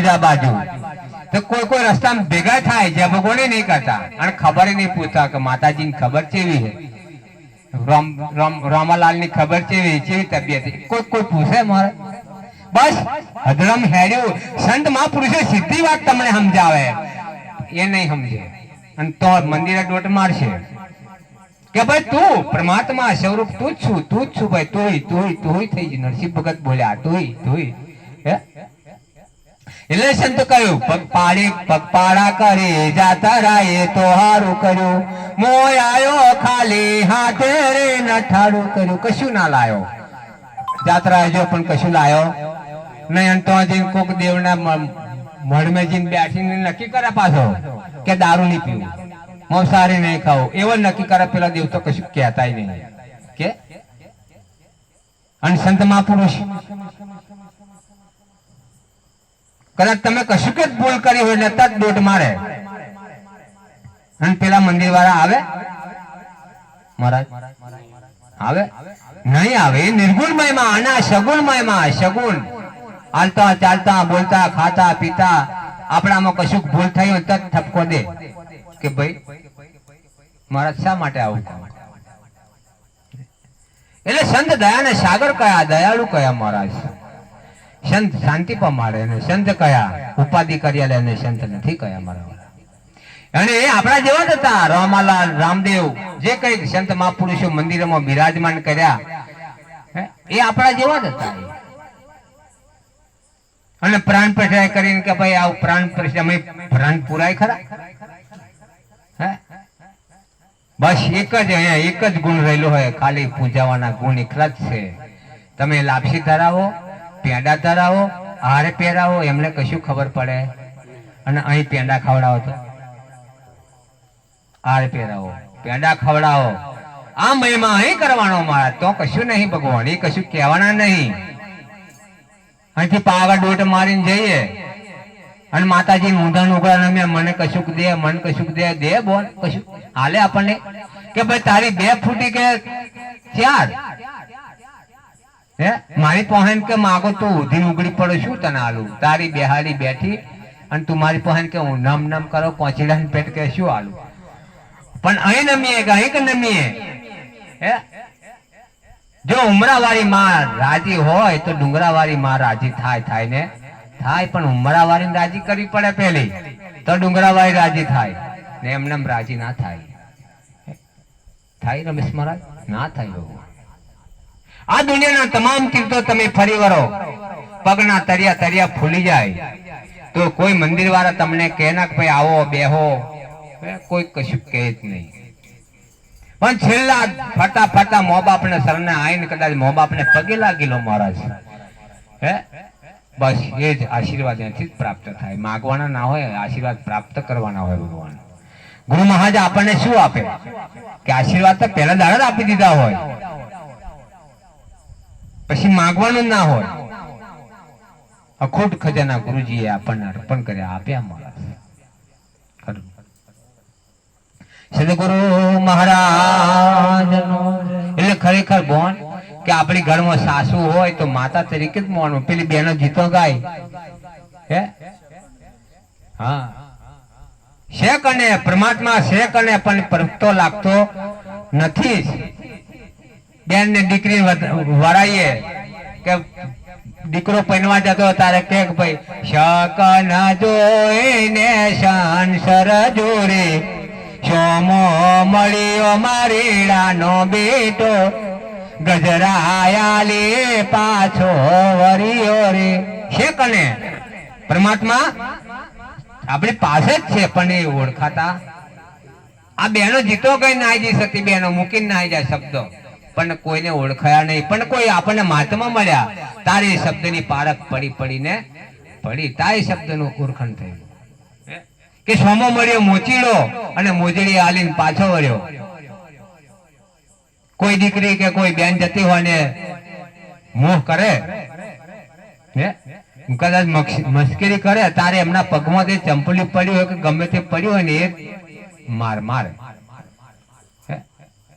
બીજા બાજુ તો કોઈ રસ્તામાં ભેગા થાય જે ભગવાને નહીં કરતા અને ખબર નહીં પૂછતા કે માતાજીની ખબર કેવી છે, રામાલાલ ની ખબર કેવી તબિયત, કોઈ પૂછે મારે? બસ હદરમ હેડ્યું. સંત મહાપુરુષે સીધી વાત તમને સમજાવે, એ નહીં સમજે અને તો મંદિરે દોટ મારશે કે ભાઈ તું પરમાત્મા સ્વરૂપ તું જ છું ભાઈ, તું થઈ જ. નરસિંહ ભગત બોલ્યા તું. એટલે સંત કહ્યું પગપાળા કરી જાતા રાયે તો હારું કર્યું, મોય આયો ખાલી હાથે રે નઠાડું કર્યું. કશું ના લાયો, જાત્રા જો પણ કશું લાયો નહીં. તો જઈને કોક દેવના મળમે જઈને બેઠીને નક્કી કરે પાછો કે દારૂ નહીં પીવું, માંસાહારી નહીં ખાવું, એવો નક્કી કરે. પેલા દેવ તો કશું કહેતા નહીં કે. અને સંત મહાપુરુષ કદાચ તમે કશું કે ભૂલ કરી હોય ને તરત દોટ મારે અને પેલા મંદિર વાળા આવે મહારાજ આવે નહીં આવે. એ નિર્ગુણ મયમાં આના સગુણ મયમાં સગુણ હાલતા ચાલતા બોલતા ખાતા પીતા આપણામાં કશું ભૂલ થઈ હોય તરત ઠપકો દે કે ભાઈ મહારાજ શા માટે આવું? એટલે સંત દયાને સાગર કયા, દયાળુ કયા મહારાજ? સંત શાંતિ પમાડે ને સંત કયા ઉપાધિ કર્યા લે ને સંત નથી કયા મારા. અને એ આપણા જેવા જ હતા. રામાલાલ, રામદેવ જે કઈ સંત મહાપુરુષો મંદિરોમાં બિરાજમાન કર્યા એ આપણા જેવા જ હતા. અને પ્રાણ પ્રતિષ્ઠા કરીને કે ભાઈ આવું પ્રાણ પ્રતિષ્ઠા પ્રાણ પુરાય ખરા? બસ એક જ અહીંયા એક જ ગુણ રહેલો હોય, ખાલી પૂજાવાના ગુણ એકલા જ છે. તમે લાપસી ધરાવો, પેંડા ધરાવો, હારે પહેરાવો, એમને કશું ખબર પડે? અને અહીં પેંડા ખવડાવો તો હારે પહેરાવો, પેંડા ખવડાવો, આ મહિમા અહીં કરવાનો મારા, તો કશું નહીં ભગવાન, એ કશું કહેવાના નહીં. અહીંથી પાગળ દોટ મારીને જઈએ અને માતાજી ઊંધણ ઉઘડા મને કશુંક દે, મને કશુંક દે બોલ કશું હાલે આપણને કે ભાઈ તારી 2 ફૂટી કે 4 મારી પહોંચ કે માગો તું ઉધી ઉગડી પડો શું તને હાલું? તારી બેહાડી બેઠી અને તું મારી પહોંચ કે હું નમ કરો કોચીડા પેટ કે શું હાલું? પણ અહીં નમીએ કે અહીં કે નમીએ? જો ઉમરાવાળી માં રાજી હોય તો ડુંગરાવાળી માં રાજી થાય ને થાય, પણ ઉમરાવાળી રાજી કરવી પડે પેલી તો ડુંગરાવાળી રાજી થાય ને એમને રાજી ના થાય. રમેશ મહારાજ ના થાય. આ દુનિયાના તમામ તીર્થો તમે ફરી વળો, પગના તરિયા ફૂલી જાય તો કોઈ મંદિર વાળા તમને કહે ના ભાઈ આવો બેહો, કોઈ કશું કહે જ નહીં. પણ છેલ્લા ફટા મો બાપને સરને આવીને કદાચ મો બાપને પગે લાગી લો મહારાજ, બસ એ જ આશીર્વાદ એથી જ પ્રાપ્ત થાય. માગવાના ના હોય, આશીર્વાદ પ્રાપ્ત કરવાના હોય ભગવાન. ગુરુ મહારાજ આપણને શું આપે કે આશીર્વાદ તો પહેલા દાડા આપી દીધા હોય, પછી માગવાનું ના હોય. અખૂટ ખજાના ગુરુજીએ આપણને અર્પણ કર્યા, આપ્યા મહારાજ. સદગુરુ મહારાજ એટલે ખરેખર બોન કે આપણી ઘરમાં સાસુ હોય તો માતા તરીકે જ માનવું. પેલી બેનો જીતો ગાય હા શેક અને પરમાત્મા શેક અને પણ પરખતો લાગતો નથી. બેન ને દીકરી વરાઈએ કે દીકરો પૈનવા જતો તારે કે ભાઈ શક ન જોઈને સંસર જોરે સોમો મળ્યો મારીડાનો બેટો ગજરાયાલે પાછો વરિયો રે. શેક અને પરમાત્મા આપણી પાસે જ છે પણ એ ઓળખાતા. આ બહેનો જીતો કઈ ના જઈ શકતી, બહેનો મૂકીને ના જાય શબ્દો, પણ કોઈને ઓળખાયા નહીં. પણ કોઈ આપણને મહાત્મા મળ્યા તારે શબ્દની પારખ પડીને તારે શબ્દનું ઓળખાણ થયું કે સોમો મળ્યો મોચીડો અને મોજડી આલીને પાછો વળ્યો. કોઈ દીકરી કે કોઈ બેન જતી હોય ને મોહ કરે કદાચ મસ્કરી કરે તારે એમના પગમાં તે ચંપલી પડી હોય કે ગમે તે પડ્યું હોય ને એ મારે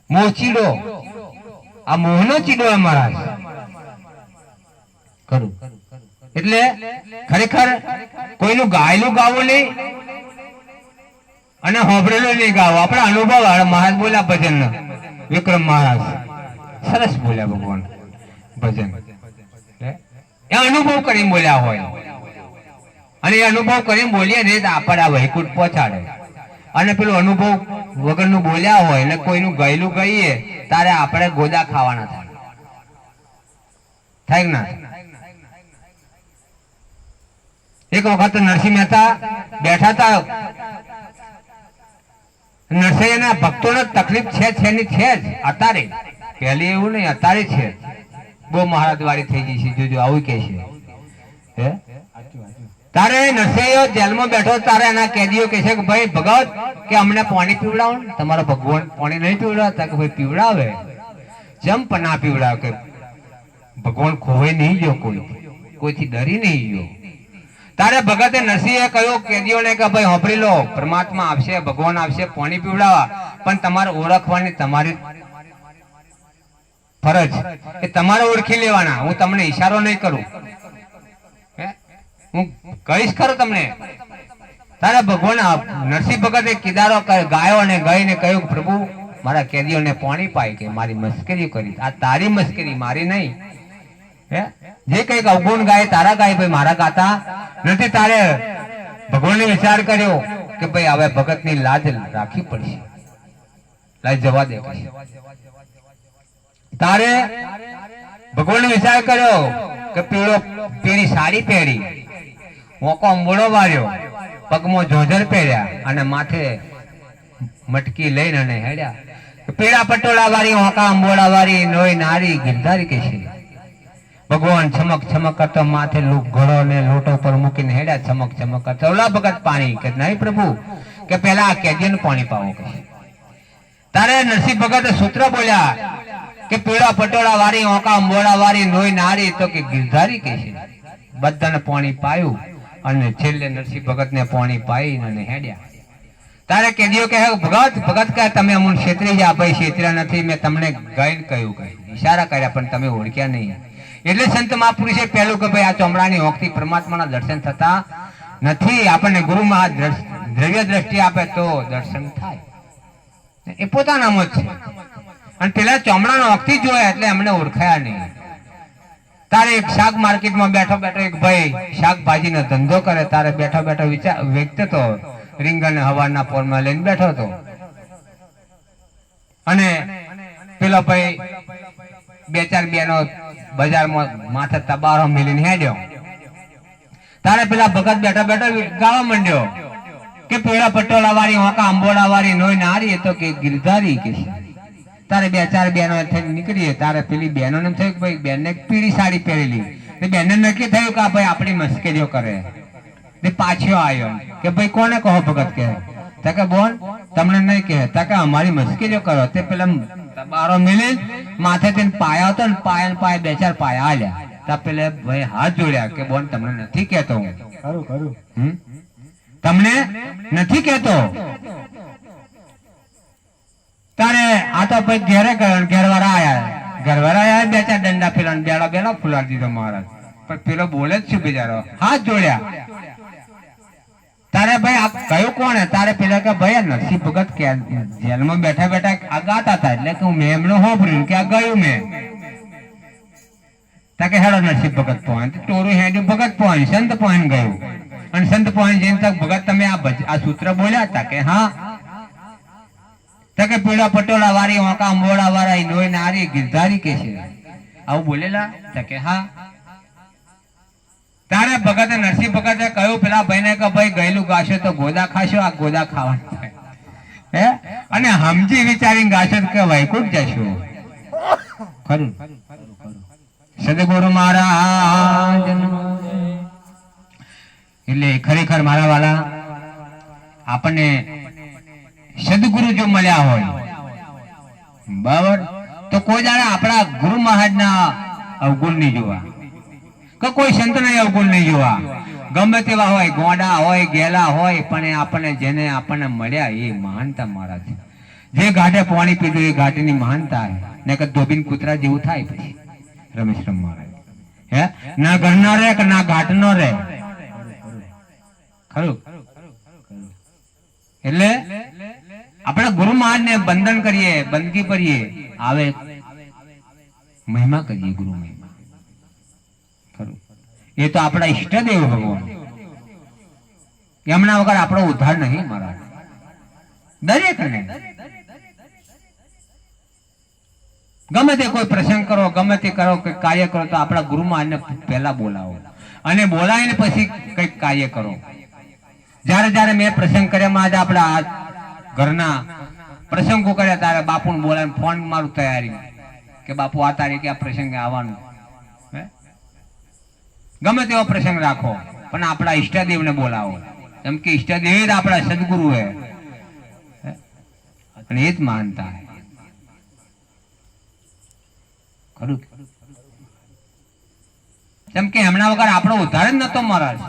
મોચીડો. આ મોહનો ચીડો મહારાજ કરું. એટલે ખરેખર કોઈનું ગાયેલું ગાવું નહીં અને હોભરેલું નહીં ગાવું. આપણા અનુભવ મહારાજ બોલ્યા ભજન, વિક્રમ મહારાજ સરસ બોલ્યા ભગવાન ભજન, એ અનુભવ કરીને બોલ્યા હોય અને એ અનુભવ કરીને બોલીએ ને આપણે આ વૈકુંઠ પહોંચાડે. અને પેલું અનુભવ વગરનું બોલ્યા હોય એટલે કોઈનું ગયેલું કહીએ તારે આપણે ગોદા ખાવાના થાય ના. એક વખત નરસિંહ મહેતા બેઠા હતા. નરસિંહના ભક્તોને તકલીફ છે ની છે જ અત્યારે, પહેલી એવું નહીં અત્યારે છે. બહુ મહારાજ વાળી થઈ ગઈ છે, જોજો આવું કે છે. તારે નરસિંહ જેલમાં બેઠો તારે એના કેદીઓ કહે છે કે ભાઈ ભગત કે અમને પાણી પીવડાવો ને. તમારો ભગવાન પાણી નહીં પીવડાવતા કે ભાઈ પીવડાવે. જેમ પણ ના પીવડાવે કે ભગવાન ખોવાઈ નહીં ગયો, કોઈથી ડરી નહીં ગયો. તારે ભગતે નરસિંહે કહ્યું કેદીઓને કે ભાઈ હોભરી લો, પરમાત્મા આવશે, ભગવાન આવશે પાણી પીવડાવવા, પણ તમારે ઓળખવાની તમારી ફરજ, એ તમારે ઓળખી લેવાના. હું તમને ઈશારો નહીં કરું, હું કહીશ ખરો તમને. તારે ભગવાન નરસિંહ ભગતે કિદારો ગાયો અને ગાઈને કહ્યું પ્રભુ મારા કેદીઓને પાણી પાય કે મારી મસ્કરી કરી. આ તારી મસ્કરી, મારી નહીં. જે કઈક અવગુણ ગાય તારા ગાય, ભાઈ મારા ગાતા નથી. તારે ભગવાનને વિચાર કર્યો કે ભાઈ હવે ભગતની લાજ રાખવી પડશે, લાજ જવા દે. તારે ભગવાનને વિચાર કર્યો કે પીળી સાડી પહેરી, મોકો અંબોડો વાર્યો, પગમાં જોજર પહેર્યા અને માથે મટકી લઈને અને હેડ્યા. પીળા પટોળા વાળી, હોકા અંબોડા વાળી, નોઈ નારી ગિરધારી કે છે. ભગવાન ચમક ચમક કરતો માથે ઘડો ને લોટો પર મૂકીને હેડ્યા, ચમક ચમક કરતો. ઓલા ભગત પાણી કે નહીં પ્રભુ કે પેલા આ કેદીઓને પાણી પાવો કે. તારે નરસિંહ ભગતે સૂત્ર બોલ્યા કે પીળા પટોળા વાળી, હોકા અંબોડા વાળી, નોઈ નારી તો કે ગિરધારી કે છે. બધાને પાણી પાયું અને છેલ્લે નરસિંહ ભગત ને પાણી પાઈ અને હેડ્યા. તારે કેદીઓ કહે ભગત ભગત કહે તમે અમુક ક્ષેત્રી જા. ભાઈ ક્ષેત્ર્યા નથી, મેં તમને ગાઈને કહ્યું, ઈશારા કર્યા પણ તમે ઓળખ્યા નહીં. એટલે સંત મહાપુરુષે પહેલું કે ભાઈ આ ચોમડાની હોકથી પરમાત્માના દર્શન થતા નથી. આપણને ગુરુ મહારાજ દ્રવ્ય દ્રષ્ટિ આપે તો દર્શન થાય, એ પોતાનામાં જ છે. અને પેલા ચોમડાનો હોકથી જોયા એટલે એમને ઓળખાયા નહીં. તારે એક શાક માર્કેટમાં બેઠો બેઠો એક ભાઈ શાકભાજી નો ધંધો કરે. તારે બેઠો બેઠો વિચાર વ્યક્ત તો રીંગણ હવાના પોરમાં લઈને બેઠો હતો અને પેલો ભાઈ બે ચાર બેનો બજારમાં માથે તબારો મેલીને હેડ્યો. તારે પેલા ભગત બેઠા બેઠા ગાવા માંડ્યો કે પીળા પટોળા વાળી, હોકા અંબોડા વાળી, નોઈ નારી તો કે ગિરધારી કે. તારે બે ચાર બહેનો નીકળીએ. તારે પેલી બહેનો ને થયું કે ભાઈ બેન ને પીળી સાડી પહેરેલી, બેન ને નક્કી થયું કે ભાઈ આપણી મસ્કરીઓ કરે. પાછો આવ્યો કે ભાઈ કોને કહો ભગત કે કે બોન તમને નહીં કહે કે અમારી મસ્કરીઓ કરો. તે પેલા બારો મિલી માથે તેને પાયા હતો ને પાયા બે ચાર પાયા આલ્યા. તા પેલે ભાઈ હાથ જોડ્યા કે બોન તમને નથી કહેતો, હું તમને નથી કહેતો. તારે આ તો પછી ઘેરે ગયો, ઘેરવાળા આયા બે ચાર દંડા ફેરા બેડા બેડા ફુલાડી દીધો મહારાજ. પણ પેલો બોલે જ છું બિચારો, હાથ જોડ્યા. તારે ભાઈ આ કયું કોણ? તારે પેલા કે ભાઈ નરસિંહ ભગત જેલમાં બેઠા બેઠા આ ગાતા હતા એટલે કે મેં એમનો હોભર્યું કે આ ગયું મેં. કે હેડો નરસિંહ ભગત પોઈન્ટ ટોરું હેડ્યું, ભગત પોઈન્ટ સંત પોઈન્ટ ગયું. અને સંત પોઈન્ટ જઈને તક ભગત તમે આ સૂત્ર બોલ્યા હતા કે હા. કે પીળા પટોળા વાળી, હોકા અંબોડા વાળી, નોઈ નારી ગિરધારી કે છે, આવું બોલેલા કે હા. તારે ભગતે નરસિંહ ભગતે કહ્યું પેલા ભાઈ ને કે ભાઈ ગયેલું ગાશો તો ગોદા ખાશો, આ ગોદા ખાવાનું હે અને સમજી વિચારી ગાશો કે વૈકુંઠ જશો. ખરું સદગુરુ મહારાજ. એટલે ખરેખર મારા વાલા આપણને સદગુરુ જો મળ્યા હોય બરાબર તો કોઈ જાણે આપણા ગુરુ મહારાજ ના અવગુણ નહીં જોવા, કે કોઈ સંત ના અવગુણ નહીં જોવા. ગમે તેવા હોય, ગોડા હોય, ગેલા હોય, પણ આપણને જેને આપણને મળ્યા એ મહાનતા મહારાજ. જે ઘાટે પાણી પીધું એ ઘાટીની મહાનતા ને કે ધોબીન કૂતરા જેવું થાય. પછી રમેશ મહારાજ હે ના ઘર નો રે કે ના ઘાટ નો રે. ખરું. એટલે આપણે ગુરુ મહારાજ ને બંધન કરીએ, બંદગી કરીએ, આવે મહિમા કરીએ, ગુરુ મહિમા. ખરું. એ તો આપણા ઈષ્ટદેવ ભગવાન, એમના વગર આપણો ઉદ્ધાર નહીં મહારાજ. દરેક ને ગમે તે કોઈ પ્રસંગ કરો, ગમે તે કરો, કોઈ કાર્ય કરો તો આપણા ગુરુ મહારાજને પહેલા બોલાવો અને બોલાવીને પછી કઈક કાર્ય કરો. જયારે જયારે મેં પ્રસંગ કર્યા, આજે આપણા ઘરના પ્રસંગો કર્યા, ત્યારે બાપુને બોલાવીને ફોન મારું તૈયારી કે બાપુ આ તારીખે આ પ્રસંગે આવવાનું. ગમે તેવો પ્રસંગ રાખો પણ આપણા ઈષ્ટદેવને બોલાવો, એમ કે ઈષ્ટદેવ જ આપણા સદગુરુ હે અને એ જ માનતા હે. ખરું. કેમ કે એમના વગર આપણો ઉદ્ધાર જ નતો મહારાજ,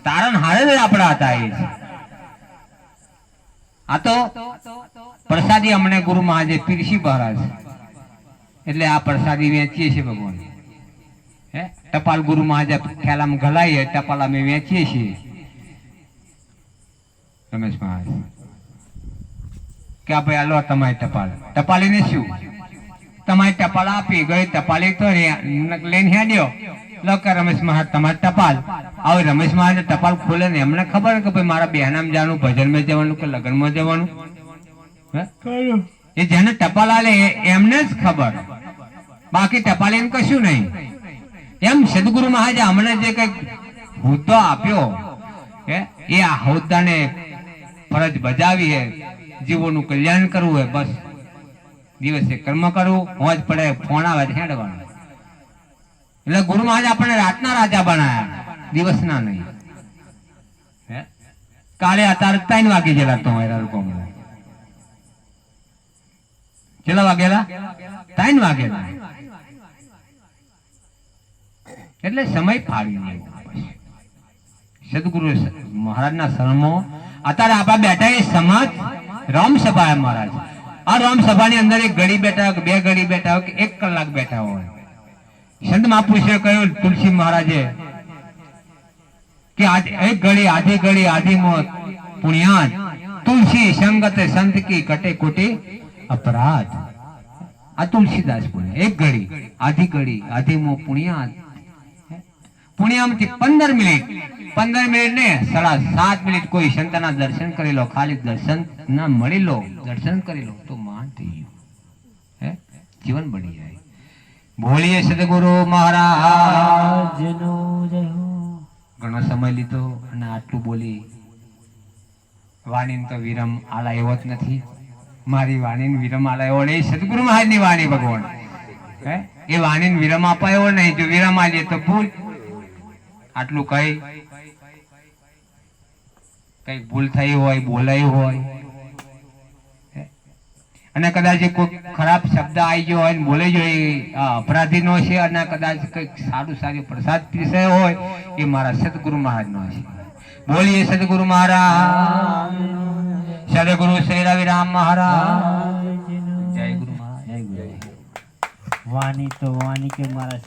તારણ હારે જ આપણા હતા. એ આ તો પ્રસાદી અમને ગુરુ મહારાજે પીરસી મહારાજ, એટલે આ પ્રસાદી વેચીએ છીએ ભગવાન. હે ટપાલ ગુરુ મહારાજે ખ્યાલામાં ગલાઈએ, ટપાલ અમે વેચીએ છીએ. રમેશ મહારાજ કે ભાઈ આલો તમારી ટપાલ, ટપાલીને શું તમારી ટપાલ આપી ગઈ, ટપાલી તો લઈને હેડ્યો. લો કે રમેશ મહારાજ તમારી ટપાલ. હવે રમેશ મહારાજ ટપાલ ખોલે ને એમને ખબર કે ભાઈ મારા બહેનામ જવાનું, ભજનમાં જવાનું કે લગ્નમાં જવાનું. એ જેને ટપાલ આલે એમને જ ખબર, બાકી ટપાલી કશું નહીં. એમ સદગુરુ મહારાજે અમને જે કઈક હોદ્દો આપ્યો એ આ હોદ્દાને ફરજ બજાવી હે, જીવોનું કલ્યાણ કરવું હે. બસ દિવસે કર્મ કરવું, હોજ પડે ફોન આવે હેડવાનું. એટલે ગુરુ મહારાજ આપણને રાતના રાજા બનાયા, દિવસના નહીં. કાલે અત્યારે 3 વાગે ગયેલા તો કેટલા વાગેલા? 3 વાગેલા. એટલે સમય ફાળી સદગુરુ મહારાજના શરણો. અત્યારે આપણે બેઠા એ સમાજ રામસભા મહારાજ. આ રામસભાની અંદર એક ઘડી બેઠા હોય, 2 ઘડી બેઠા હોય કે 1 કલાક બેઠા હોય. સંત મહાપુરુષે કહ્યું તુલસી મહારાજે કે એક ઘડી આધી ઘડી આધી મોત પુણ્યાત, તુલસી સંગત સંત કી કટે કોટી અપરાધ. આ તુલસીદાસ બોલે. એક ઘડી આધી મોત પુણ્યાત. પુણ્યામાંથી 15 મિનિટ ને 7.5 મિનિટ કોઈ સંતના દર્શન કરી લો, ખાલી દર્શન ના મળી લો, દર્શન કરી લો તો મહાન થઈ ગયું, જીવન બની જાય. બોલીએ સદગુરુ મહારાજ નો જય હો. ઘણો સમય લીધો અને આટલું બોલી વાણી તો વિરમ આલા એવો જ નથી. મારી વાણી વિરમ આલા એવો નહીં, સદગુરુ મહારાજ ની વાણી ભગવાન એ વાણી વિરમ અપાયો નહીં. જો વિરમ આલીએ તો ભૂલ. આટલું કઈ ભૂલ થઈ હોય, બોલાયું હોય અને કદાચ કોઈ ખરાબ શબ્દ આવી ગયો હોય, બોલાઈ ગયો, અપરાધી નો છે. અને કદાચ કઈક સારું પ્રસાદ પીરસાયો હોય એ મારા સદગુરુ મહારાજ નો છે. બોલીએ સદગુરુ મહારાજ, સદગુરુ શ્રી રવિરામ મહારાજ. જય ગુરુ મહારાજ. વાણી તો વાણી કે મારા